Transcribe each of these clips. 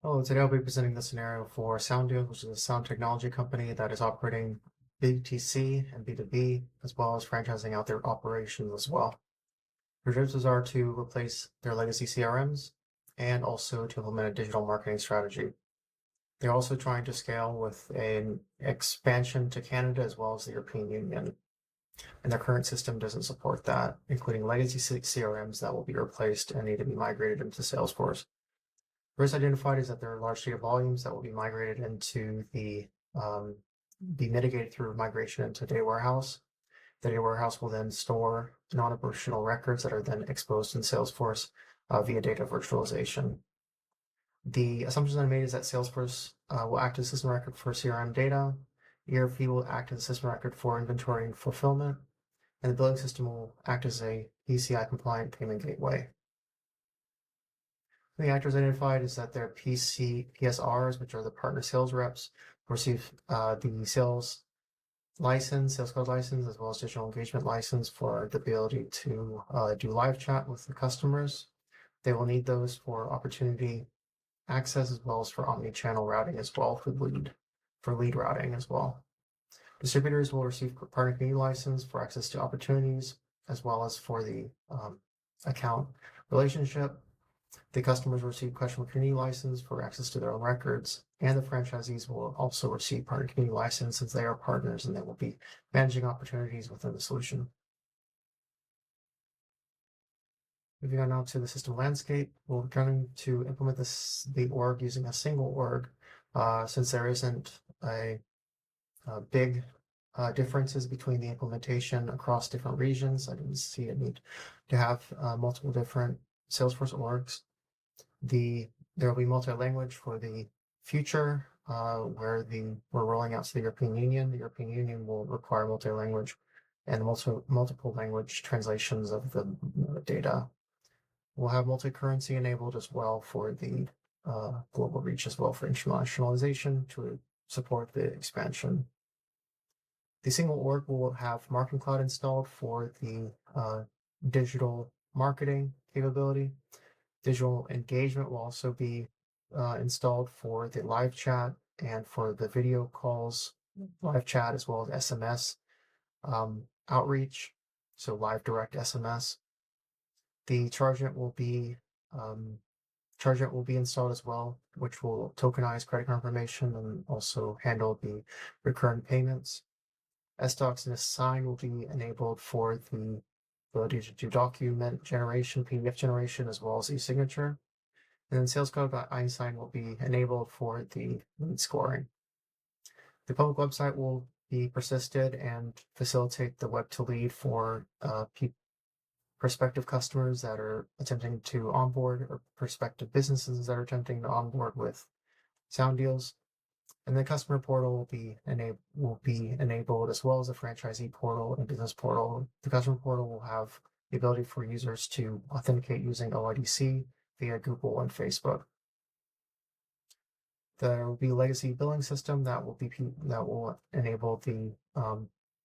Hello, today I'll be presenting the scenario for SoundDeals, which is a sound technology company that is operating B2C and B2B, as well as franchising out their operations as well. Their objectives are to replace their legacy CRMs and also to implement a digital marketing strategy. They're also trying to scale with an expansion to Canada as well as the European Union. And their current system doesn't support that, including legacy CRMs that will be replaced and need to be migrated into Salesforce. First identified is that there are large data volumes that will be migrated into be mitigated through migration into data warehouse. The data warehouse will then store non-operational records that are then exposed in Salesforce via data virtualization. The assumptions I made is that Salesforce will act as a system record for CRM data, ERP will act as a system record for inventory and fulfillment, and the billing system will act as a PCI compliant payment gateway. The actors identified is that their PSRs, which are the partner sales reps, receive the sales license, sales code license, as well as digital engagement license for the ability to do live chat with the customers. They will need those for opportunity access as well as for omni-channel routing as well for lead routing as well. Distributors will receive partner community license for access to opportunities as well as for the account relationship. The customers receive customer community license for access to their own records, and the franchisees will also receive partner community license since they are partners and they will be managing opportunities within the solution. Moving on now to the system landscape, we're going to implement the org using a single org since there isn't a big differences between the implementation across different regions. I didn't see a need to have multiple different Salesforce orgs. There will be multi-language for the future, where we're rolling out to the European Union. The European Union will require multi-language and multiple language translations of the data. We'll have multi-currency enabled as well for the global reach as well for internationalization to support the expansion. The single org will have Marketing Cloud installed for the digital marketing capability. Digital engagement will also be installed for the live chat and for the video calls, live chat as well as SMS outreach, so live direct SMS. The ChargeNet will be installed as well, which will tokenize credit card information and also handle the recurrent payments. SDocs and Assign will be enabled for the ability to do document generation, PDF generation, as well as e-signature. And then Sales Code by Einstein will be enabled for the lead scoring. The public website will be persisted and facilitate the web to lead for prospective customers that are attempting to onboard or prospective businesses that are attempting to onboard with SoundDeals. And the customer portal will be enabled as well as a franchisee portal and business portal. The customer portal will have the ability for users to authenticate using OIDC via Google and Facebook. There will be a legacy billing system that will enable the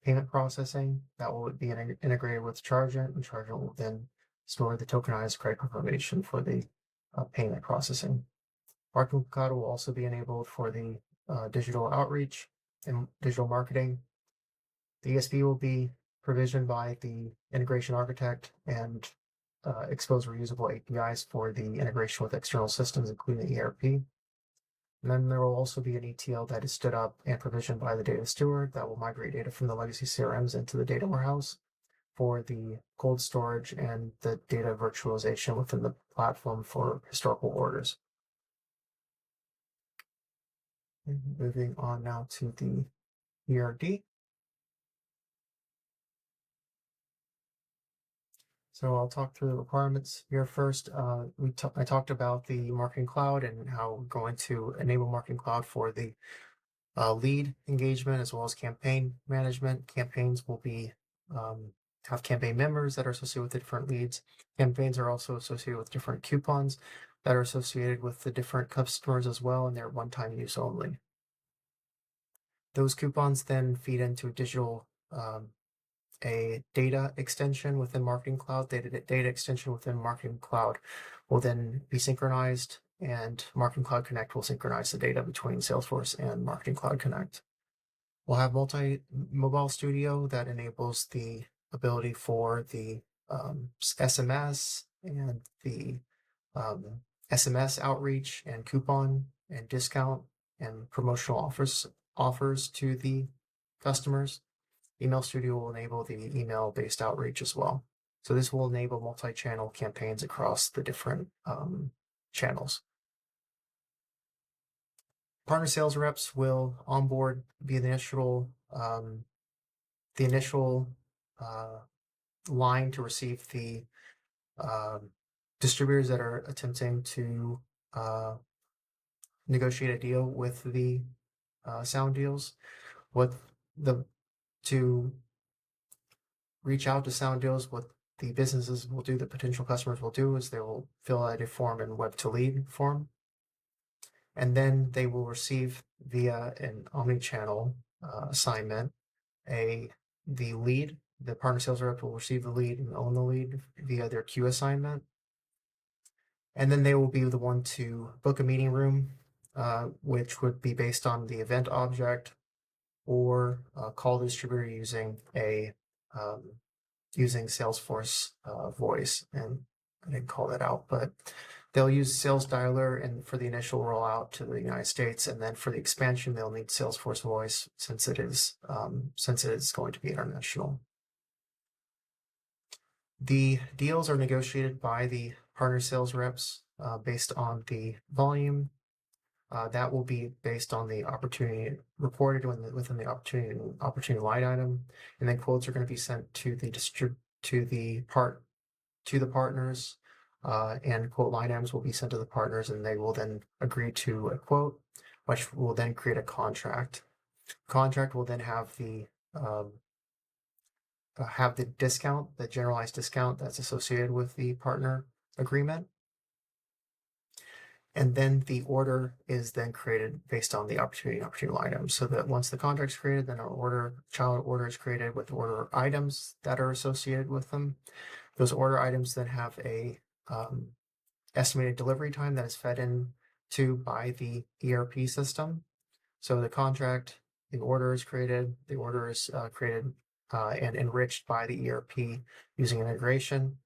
payment processing that will be integrated with ChargeNet, and ChargeNet will then store the tokenized credit information for the payment processing. Marketing Cloud will also be enabled for the digital outreach and digital marketing. The ESB will be provisioned by the integration architect and expose reusable APIs for the integration with external systems, including the ERP. And then there will also be an ETL that is stood up and provisioned by the data steward that will migrate data from the legacy CRMs into the data warehouse for the cold storage and the data virtualization within the platform for historical orders. And moving on now to the ERD. So I'll talk through the requirements here first. I talked about the Marketing Cloud and how we're going to enable Marketing Cloud for the lead engagement as well as campaign management. Campaigns will be have campaign members that are associated with the different leads. Campaigns are also associated with different coupons that are associated with the different customers as well, and they're one-time use only. Those coupons then feed into a data extension within Marketing Cloud. Data extension within Marketing Cloud will then be synchronized and Marketing Cloud Connect will synchronize the data between Salesforce and Marketing Cloud Connect. We'll have mobile studio that enables the ability for the SMS and the SMS outreach and coupon and discount and promotional offers to the customers. Email Studio will enable the email-based outreach as well. So this will enable multi-channel campaigns across the different channels. Partner sales reps will onboard via the initial line to receive the distributors that are attempting to negotiate a deal with the SoundDeals. To reach out to SoundDeals, what the businesses will do, the potential customers will do, is they will fill out a form in web to lead form, and then they will receive via an omni-channel assignment the lead. The partner sales rep will receive the lead and own the lead via their queue assignment. And then they will be the one to book a meeting room, which would be based on the event object, or call the distributor using Salesforce voice. And I didn't call that out, but they'll use Sales Dialer and for the initial rollout to the United States, and then for the expansion, they'll need Salesforce voice since it is going to be international. The deals are negotiated by the partner sales reps based on the volume. That will be based on the opportunity reported within the opportunity line item, and then quotes are going to be sent to the partners, and quote line items will be sent to the partners, and they will then agree to a quote, which will then create a contract. Contract will then have the discount, the generalized discount that's associated with the partner agreement. And then the order is then created based on the opportunity line item. So that once the contract's created, then our child order is created with order items that are associated with them. Those order items then have a estimated delivery time that is fed into by the ERP system. So the order is created, and enriched by the ERP using integration.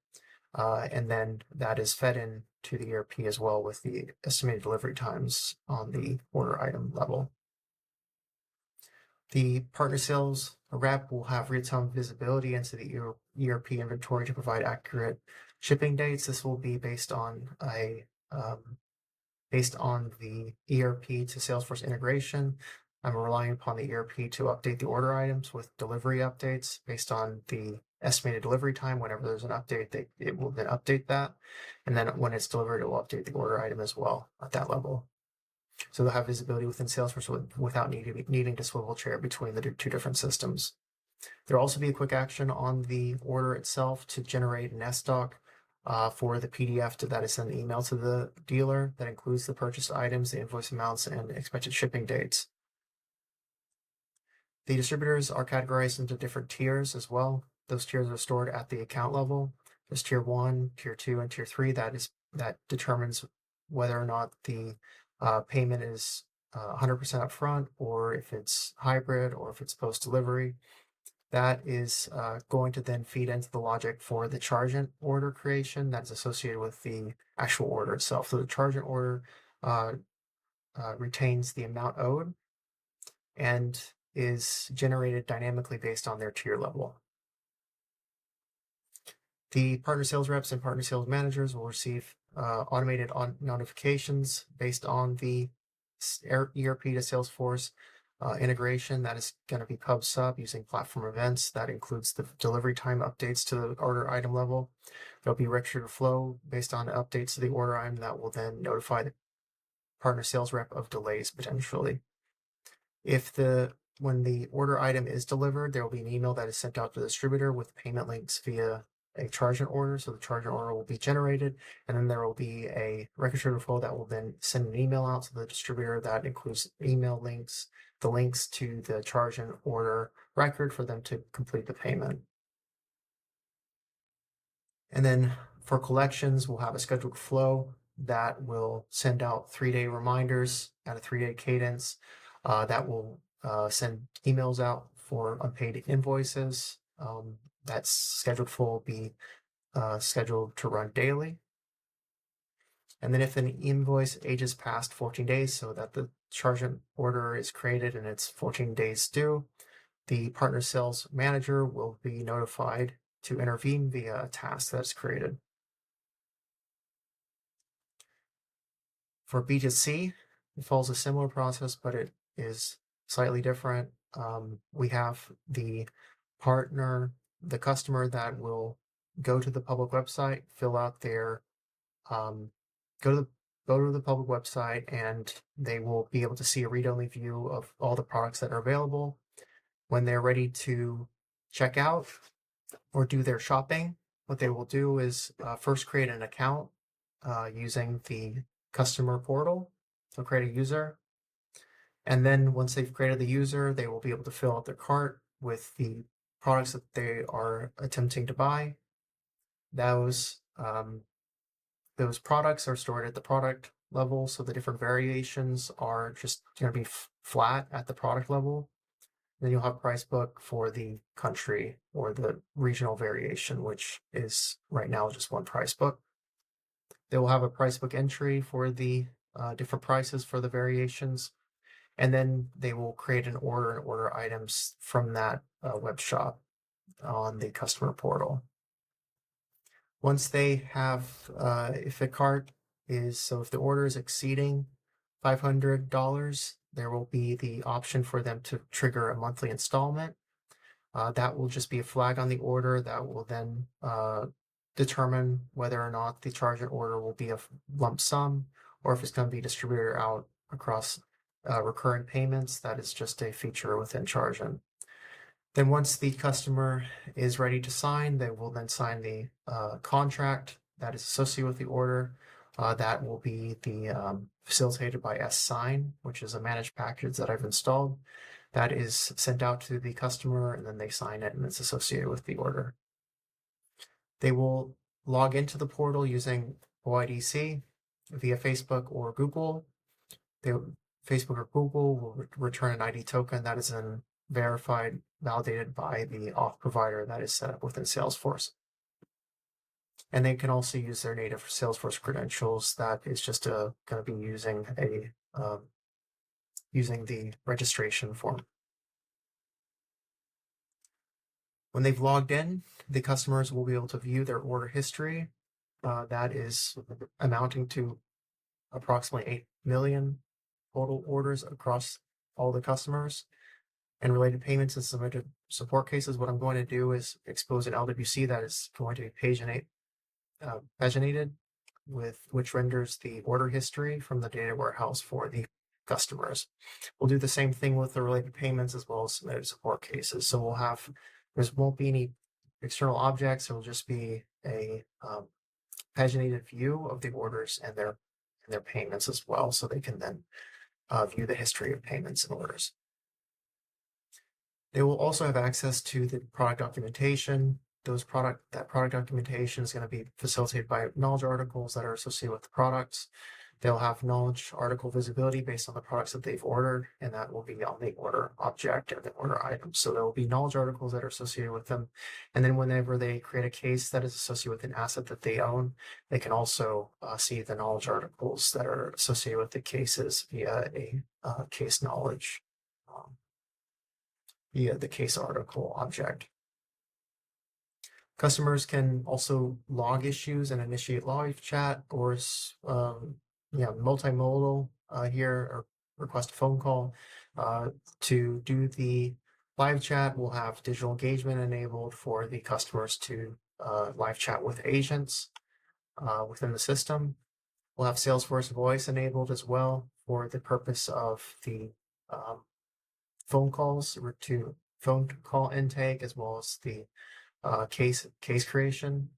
And then that is fed in to the ERP as well with the estimated delivery times on the order item level. The partner sales rep will have real-time visibility into the ERP inventory to provide accurate shipping dates. This will be based on the ERP to Salesforce integration. I'm relying upon the ERP to update the order items with delivery updates based on the estimated delivery time. Whenever there's an update, it will then update that. And then when it's delivered, it will update the order item as well at that level. So they'll have visibility within Salesforce without needing to swivel chair between the two different systems. There'll also be a quick action on the order itself to generate an SDoc for the PDF that is sent an email to the dealer that includes the purchase items, the invoice amounts, and expected shipping dates. The distributors are categorized into different tiers as well. Those tiers are stored at the account level. There's tier 1, tier 2, and tier 3. That determines whether or not the payment is 100% upfront, or if it's hybrid, or if it's post-delivery. That is going to then feed into the logic for the chargent order creation that's associated with the actual order itself. So the chargent order retains the amount owed and is generated dynamically based on their tier level. The partner sales reps and partner sales managers will receive automated notifications based on the ERP to Salesforce integration that is going to be pub sub using platform events. That includes the delivery time updates to the order item level. There'll be register flow based on updates to the order item that will then notify the partner sales rep of delays potentially. When the order item is delivered, there will be an email that is sent out to the distributor with payment links via a chargent order. So the chargent order will be generated, and then there will be a record flow that will then send an email out to the distributor that includes email links, the links to the chargent order record for them to complete the payment. And then for collections, we'll have a scheduled flow that will send out 3-day reminders at a 3-day cadence, that will send emails out for unpaid invoices. That's scheduled will be scheduled to run daily. And then if an invoice ages past 14 days, so that the charge order is created and it's 14 days due, the partner sales manager will be notified to intervene via a task that's created. For B2C, it follows a similar process, but it is slightly different. We have the partner, the customer that will go to the public website, fill out their, go to the public website, and they will be able to see a read-only view of all the products that are available. When they're ready to check out or do their shopping, what they will do is first create an account using the customer portal. So create a user. And then once they've created the user, they will be able to fill out their cart with the products that they are attempting to buy. Those products are stored at the product level, so the different variations are just going to be flat at the product level. Then you'll have price book for the country or the regional variation, which is right now just one price book. They will have a price book entry for the different prices for the variations, and then they will create an order and order items from that web shop on the customer portal. Once they have, if the cart is, so if the order is exceeding $500, there will be the option for them to trigger a monthly installment. That will just be a flag on the order that will then determine whether or not the charge order will be a lump sum or if it's going to be distributed out across recurring payments. That is just a feature within Chargen. Then once the customer is ready to sign, they will then sign the contract that is associated with the order. That will be the facilitated by S-Sign, which is a managed package that I've installed. That is sent out to the customer, and then they sign it, and it's associated with the order. They will log into the portal using OIDC via Facebook or Google. Facebook or Google will return an ID token that is then verified, validated by the auth provider that is set up within Salesforce. And they can also use their native Salesforce credentials. That is just going to be using the registration form. When they've logged in, the customers will be able to view their order history. That is amounting to approximately 8 million total orders across all the customers. And related payments and submitted support cases, what I'm going to do is expose an LWC that is going to be paginated, with which renders the order history from the data warehouse for the customers. We'll do the same thing with the related payments as well as submitted support cases. So we'll have, there won't be any external objects. It will just be a paginated view of the orders and their payments as well, so they can then view the history of payments and orders. They will also have access to the product documentation. That product documentation is going to be facilitated by knowledge articles that are associated with the products. They'll have knowledge article visibility based on the products that they've ordered, and that will be on the order object and the order item. So there will be knowledge articles that are associated with them. And then whenever they create a case that is associated with an asset that they own, they can also see the knowledge articles that are associated with the cases via a case knowledge, via the case article object. Customers can also log issues and initiate live chat or multimodal here, or request a phone call. To do the live chat, we'll have digital engagement enabled for the customers to live chat with agents within the system. We'll have Salesforce voice enabled as well for the purpose of the phone calls or to phone call intake, as well as the case creation.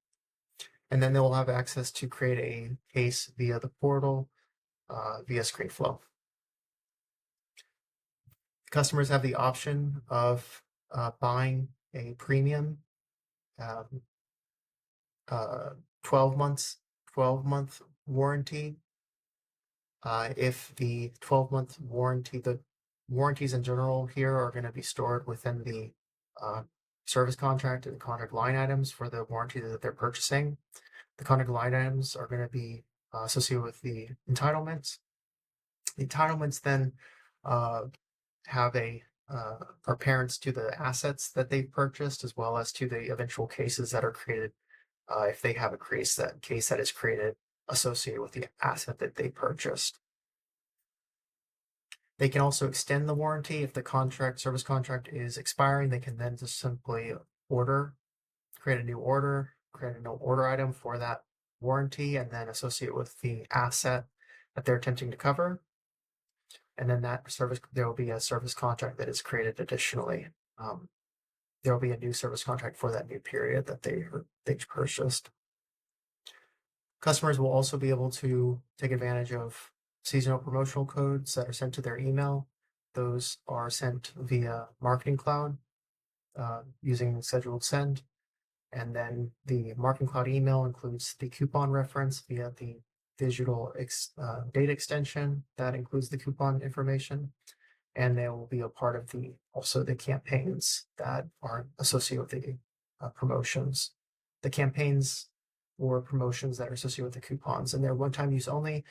And then they'll have access to create a case via the portal via ScreenFlow. Customers have the option of buying a premium 12 month warranty. If the 12-month warranty, the warranties in general here are going to be stored within the service contract and the contract line items for the warranty that they're purchasing. The contract line items are going to be associated with the entitlements. The entitlements then have are parents to the assets that they've purchased, as well as to the eventual cases that are created. If they have a case that is created associated with the asset that they purchased. They can also extend the warranty if the service contract is expiring. They can then just simply create a new order item for that warranty, and then associate with the asset that they're attempting to cover. And then there will be a service contract that is created additionally. There will be a new service contract for that new period that they purchased. Customers will also be able to take advantage of seasonal promotional codes that are sent to their email. Those are sent via Marketing Cloud using scheduled send. And then the Marketing Cloud email includes the coupon reference via the digital data extension that includes the coupon information. And they will be a part of also the campaigns that are associated with the promotions. The campaigns or promotions that are associated with the coupons, and they're one-time use only.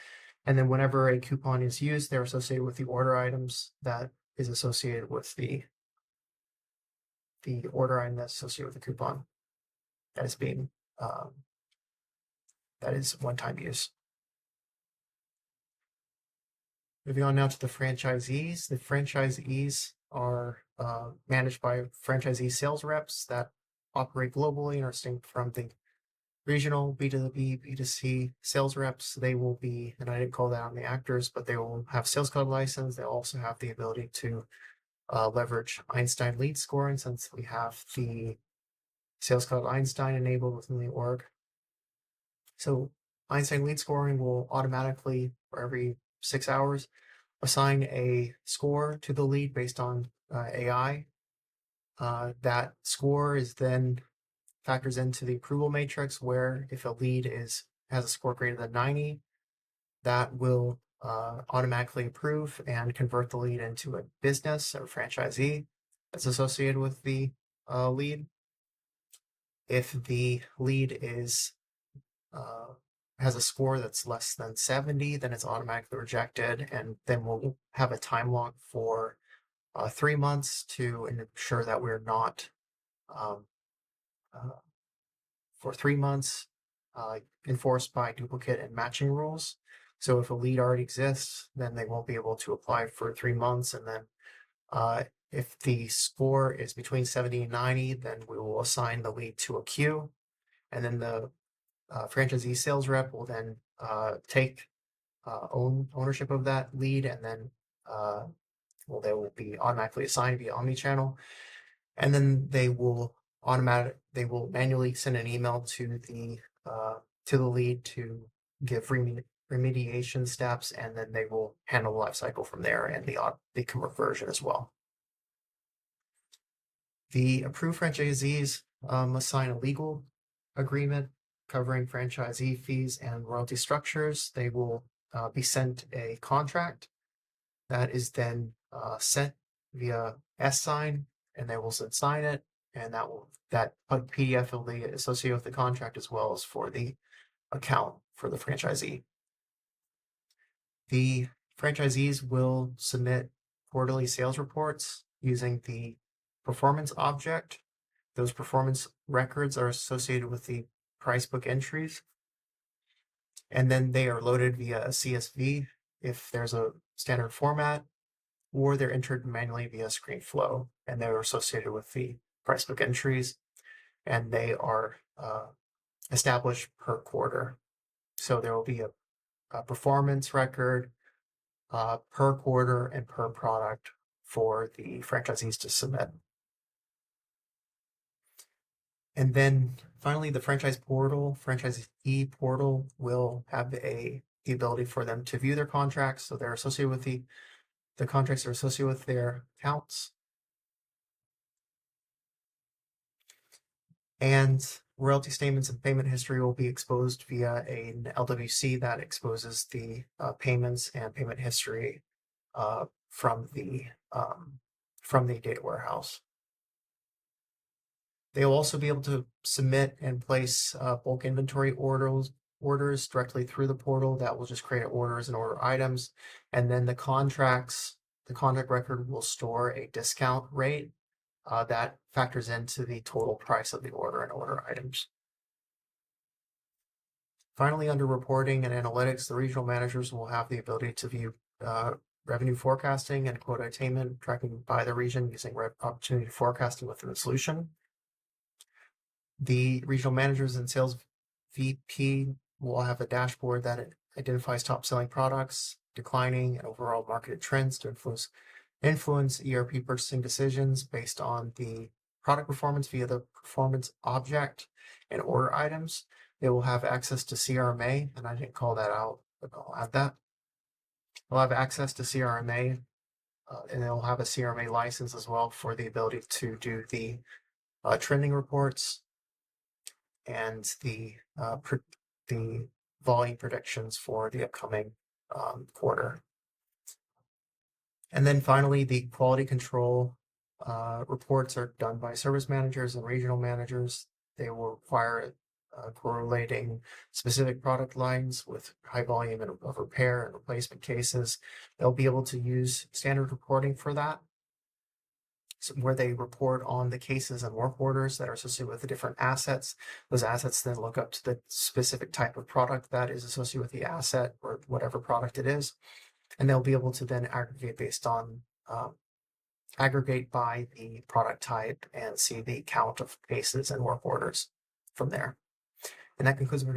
And then whenever a coupon is used, they're associated with the order items that is associated with the order item that's associated with the coupon that is being that is one-time use. Moving on now to the franchisees. The franchisees are managed by franchisee sales reps that operate globally and are distinct from the regional B2B, B2C sales reps. They will be, and I didn't call that on the actors, but they will have sales cloud license. They'll also have the ability to leverage Einstein lead scoring, since we have the sales cloud Einstein enabled within the org. So Einstein lead scoring will automatically, for every 6 hours, assign a score to the lead based on AI. That score is then factors into the approval matrix, where if a lead has a score greater than 90, that will automatically approve and convert the lead into a business or franchisee that's associated with the lead. If the lead has a score that's less than 70, then it's automatically rejected, and then we'll have a time lock for 3 months to ensure that we're not for 3 months enforced by duplicate and matching rules. So if a lead already exists, then they won't be able to apply for 3 months. And then if the score is between 70 and 90, then we will assign the lead to a queue. And then the franchisee sales rep will then take ownership of that lead, and then they will be automatically assigned via omnichannel. And then they will manually send an email to the lead to give remediation steps, and then they will handle the life cycle from there and the conversion as well. The approved franchisees must sign a legal agreement covering franchisee fees and royalty structures. They will be sent a contract that is then sent via S-Sign, and they will sign it, and that PDF will be associated with the contract, as well as for the account for the franchisee. The franchisees will submit quarterly sales reports using the performance object. Those performance records are associated with the price book entries, and then they are loaded via a CSV if there's a standard format, or they're entered manually via ScreenFlow, and they're associated with the price book entries, and they are established per quarter. So there will be a performance record per quarter and per product for the franchisees to submit. And then finally, the franchisee portal will have the ability for them to view their contracts. So they're associated with the contracts are associated with their accounts. And royalty statements and payment history will be exposed via an LWC that exposes the payments and payment history from the data warehouse. They will also be able to submit and place bulk inventory orders directly through the portal that will just create orders and order items. And then the contract record will store a discount rate that factors into the total price of the order and order items. Finally, under reporting and analytics, the regional managers will have the ability to view revenue forecasting and quota attainment tracking by the region using opportunity forecasting within the solution. The regional managers and sales VP will have a dashboard that identifies top selling products, declining, and overall market trends to influence ERP purchasing decisions based on the product performance via the performance object and order items. They will have access to CRMA, and I didn't call that out, but I'll add that. They'll have access to CRMA, and they'll have a CRMA license as well for the ability to do the trending reports and the volume predictions for the upcoming quarter. And then finally, the quality control reports are done by service managers and regional managers. They will require correlating specific product lines with high volume of repair and replacement cases. They'll be able to use standard reporting for that, where they report on the cases and work orders that are associated with the different assets. Those assets then look up to the specific type of product that is associated with the asset or whatever product it is. And they'll be able to then aggregate based on, aggregate by the product type and see the count of cases and work orders from there. And that concludes my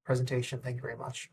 presentation. Thank you very much.